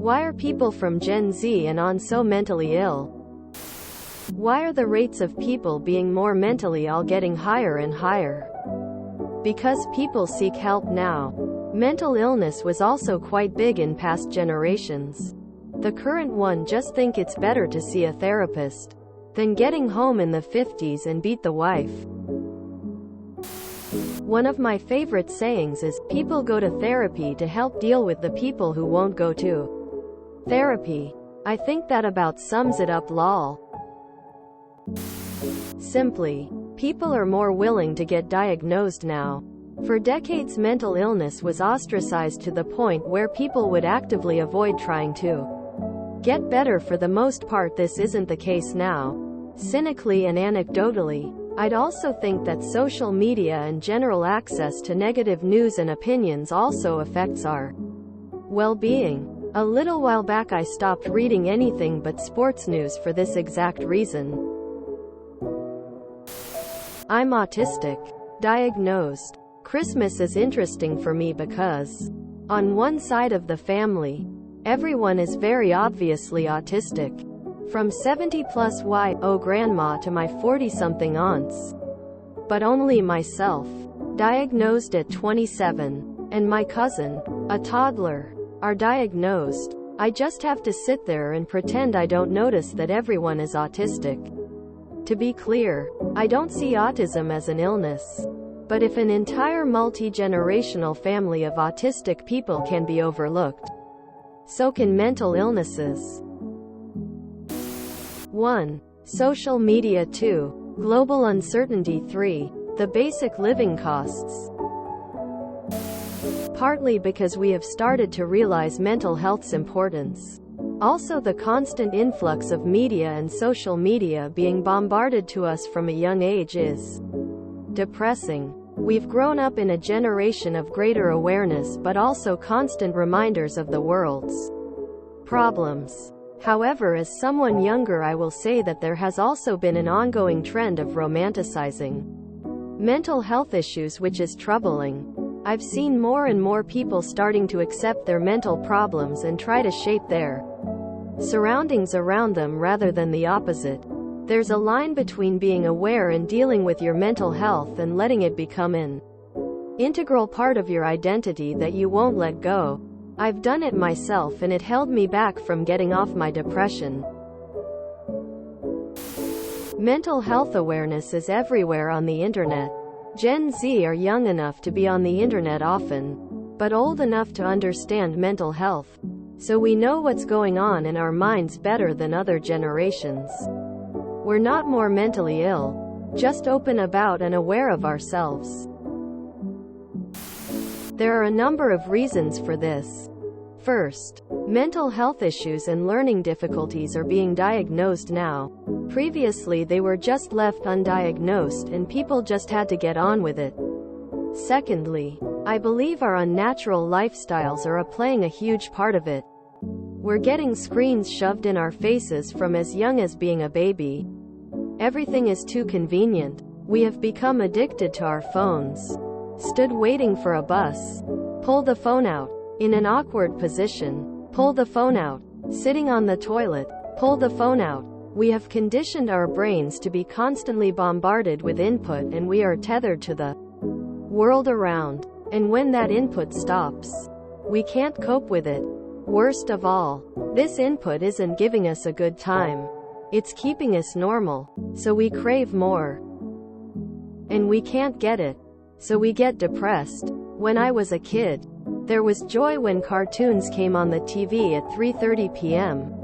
Why are people from Gen Z and on so mentally ill? Why are the rates of people being more mentally ill getting higher and higher? Because people seek help now. Mental illness was also quite big in past generations. The current one just think it's better to see a therapist than getting home in the 50s and beat the wife. One of my favorite sayings is, people go to therapy to help deal with the people who won't go to therapy. I think that about sums it up, lol. Simply, people are more willing to get diagnosed now. For decades, mental illness was ostracized to the point where people would actively avoid trying to get better. For the most part, this isn't the case now. Cynically and anecdotally, I'd also think that social media and general access to negative news and opinions also affects our well-being. A little while back I stopped reading anything but sports news for this exact reason. I'm autistic. Diagnosed. Christmas is interesting for me because, on one side of the family, everyone is very obviously autistic. From 70 plus YO grandma to my 40-something aunts. But only myself, diagnosed at 27, and my cousin, a toddler, are diagnosed. I just have to sit there and pretend I don't notice that everyone is autistic. To be clear, I don't see autism as an illness. But if an entire multi-generational family of autistic people can be overlooked, so can mental illnesses. 1. Social media. 2. Global uncertainty. 3. The basic living costs. Partly because we have started to realize mental health's importance. Also, the constant influx of media and social media being bombarded to us from a young age is depressing. We've grown up in a generation of greater awareness but also constant reminders of the world's problems. However, as someone younger, I will say that there has also been an ongoing trend of romanticizing mental health issues, which is troubling. I've seen more and more people starting to accept their mental problems and try to shape their surroundings around them rather than the opposite. There's a line between being aware and dealing with your mental health and letting it become an integral part of your identity that you won't let go. I've done it myself and it held me back from getting off my depression. Mental health awareness is everywhere on the internet. Gen Z are young enough to be on the internet often, but old enough to understand mental health. So we know what's going on in our minds better than other generations. We're not more mentally ill, just open about and aware of ourselves. There are a number of reasons for this. First, mental health issues and learning difficulties are being diagnosed now. Previously they were just left undiagnosed and people just had to get on with it. Secondly, I believe our unnatural lifestyles are playing a huge part of it. We're getting screens shoved in our faces from as young as being a baby. Everything is too convenient. We have become addicted to our phones. Stood waiting for a bus. Pull the phone out. In an awkward position. Pull the phone out. Sitting on the toilet. Pull the phone out. We have conditioned our brains to be constantly bombarded with input, and we are tethered to the world around. And when that input stops, we can't cope with it. Worst of all, this input isn't giving us a good time. It's keeping us normal, so we crave more. And we can't get it, so we get depressed. When I was a kid, there was joy when cartoons came on the TV at 3:30 p.m.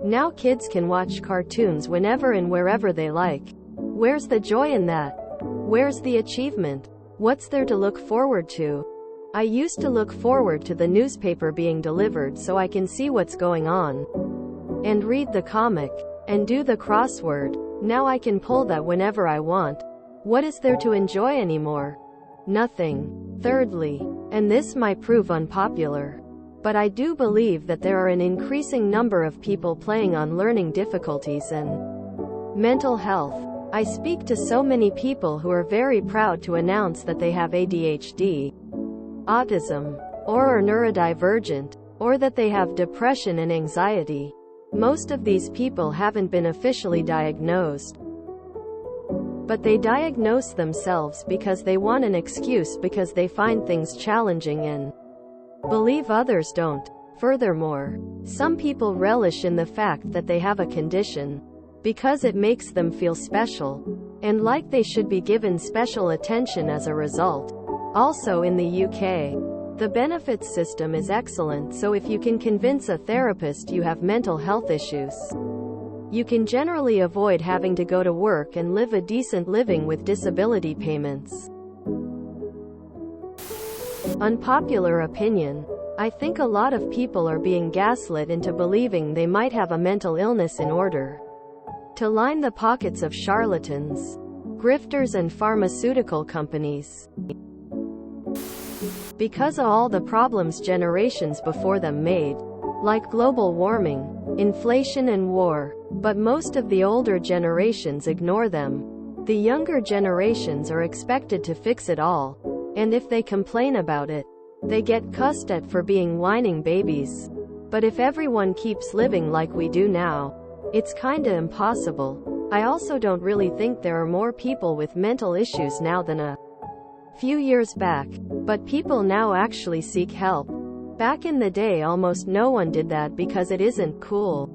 Now kids can watch cartoons whenever and wherever they like. Where's the joy in that? Where's the achievement? What's there to look forward to? I used to look forward to the newspaper being delivered so I can see what's going on, and read the comic, and do the crossword. Now I can pull that whenever I want. What is there to enjoy anymore? Nothing. Thirdly, and this might prove unpopular, but I do believe that there are an increasing number of people playing on learning difficulties and mental health. I speak to so many people who are very proud to announce that they have ADHD, autism, or are neurodivergent, or that they have depression and anxiety. Most of these people haven't been officially diagnosed, but they diagnose themselves because they want an excuse, because they find things challenging and believe others don't. Furthermore, some people relish in the fact that they have a condition because it makes them feel special and like they should be given special attention as a result. Also in the UK, the benefits system is excellent, so if you can convince a therapist you have mental health issues, you can generally avoid having to go to work and live a decent living with disability payments. Unpopular opinion. I think a lot of people are being gaslit into believing they might have a mental illness in order to line the pockets of charlatans, grifters and pharmaceutical companies, because of all the problems generations before them made, like global warming, inflation and war. But most of the older generations ignore them. The younger generations are expected to fix it all, and if they complain about it, they get cussed at for being whining babies. But if everyone keeps living like we do now, it's kinda impossible. I also don't really think there are more people with mental issues now than a few years back, but people now actually seek help. Back in the day almost no one did that because it isn't cool.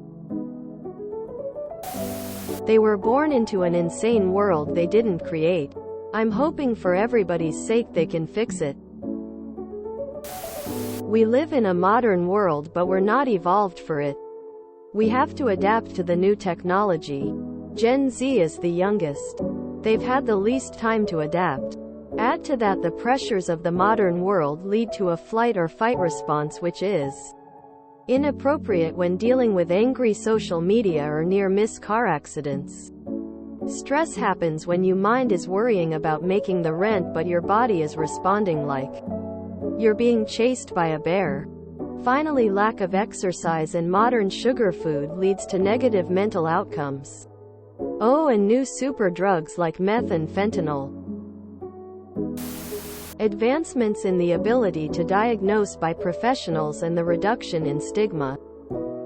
They were born into an insane world they didn't create. I'm hoping for everybody's sake they can fix it. We live in a modern world, but we're not evolved for it. We have to adapt to the new technology. Gen Z is the youngest. They've had the least time to adapt. Add to that the pressures of the modern world lead to a flight or fight response, which is inappropriate when dealing with angry social media or near-miss car accidents. Stress happens when your mind is worrying about making the rent but your body is responding like you're being chased by a bear. Finally, lack of exercise and modern sugar food leads to negative mental outcomes. Oh, and new super drugs like meth and fentanyl. Advancements in the ability to diagnose by professionals and the reduction in stigma.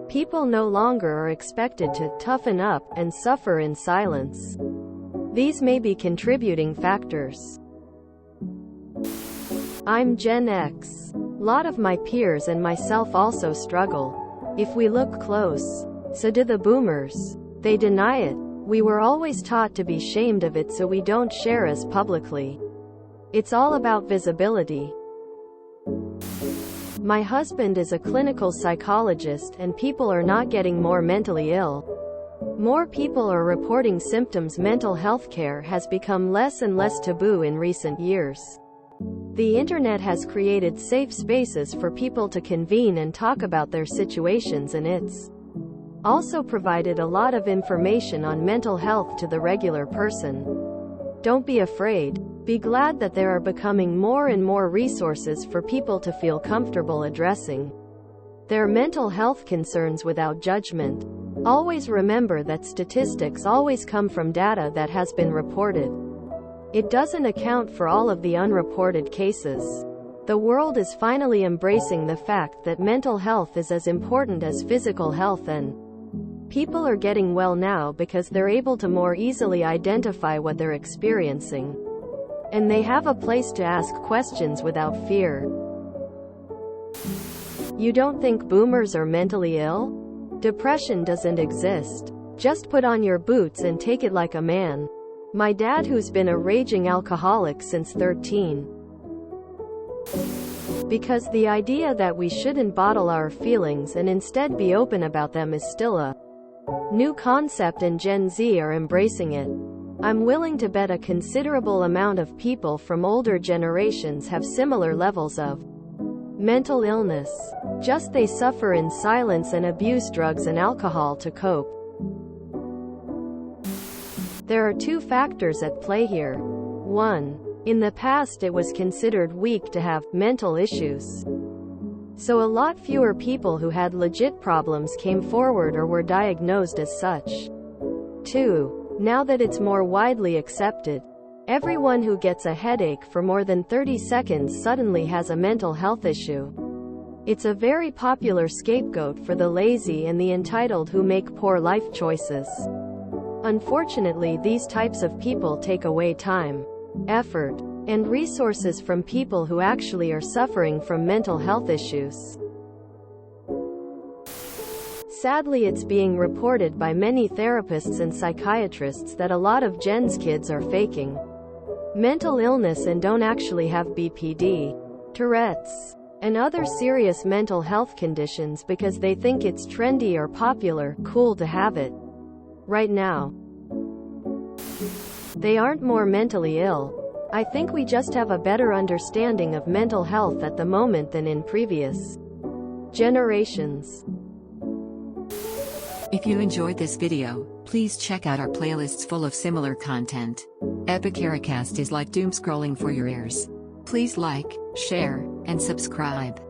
People no longer are expected to toughen up and suffer in silence. These may be contributing factors. I'm Gen X. A lot of my peers and myself also struggle. If we look close, so do the boomers. They deny it. We were always taught to be ashamed of it, so we don't share as publicly. It's all about visibility. My husband is a clinical psychologist, and people are not getting more mentally ill. More people are reporting symptoms. Mental health care has become less and less taboo in recent years. The internet has created safe spaces for people to convene and talk about their situations, and it's also provided a lot of information on mental health to the regular person. Don't be afraid. Be glad that there are becoming more and more resources for people to feel comfortable addressing their mental health concerns without judgment. Always remember that statistics always come from data that has been reported. It doesn't account for all of the unreported cases. The world is finally embracing the fact that mental health is as important as physical health, and people are getting well now because they're able to more easily identify what they're experiencing. And they have a place to ask questions without fear. You don't think boomers are mentally ill? Depression doesn't exist. Just put on your boots and take it like a man. My dad, who's been a raging alcoholic since 13. Because the idea that we shouldn't bottle our feelings and instead be open about them is still a new concept, and Gen Z are embracing it. I'm willing to bet a considerable amount of people from older generations have similar levels of mental illness. Just they suffer in silence and abuse drugs and alcohol to cope. There are two factors at play here. 1. In the past it was considered weak to have mental issues. So a lot fewer people who had legit problems came forward or were diagnosed as such. 2. Now that it's more widely accepted, everyone who gets a headache for more than 30 seconds suddenly has a mental health issue. It's a very popular scapegoat for the lazy and the entitled who make poor life choices. Unfortunately, these types of people take away time, effort, and resources from people who actually are suffering from mental health issues. Sadly, it's being reported by many therapists and psychiatrists that a lot of Gen's kids are faking mental illness and don't actually have BPD, Tourette's, and other serious mental health conditions because they think it's trendy or popular, cool to have it right now. They aren't more mentally ill. I think we just have a better understanding of mental health at the moment than in previous generations. If you enjoyed this video, please check out our playlists full of similar content. Epicaricast is like doom scrolling for your ears. Please like, share, and subscribe.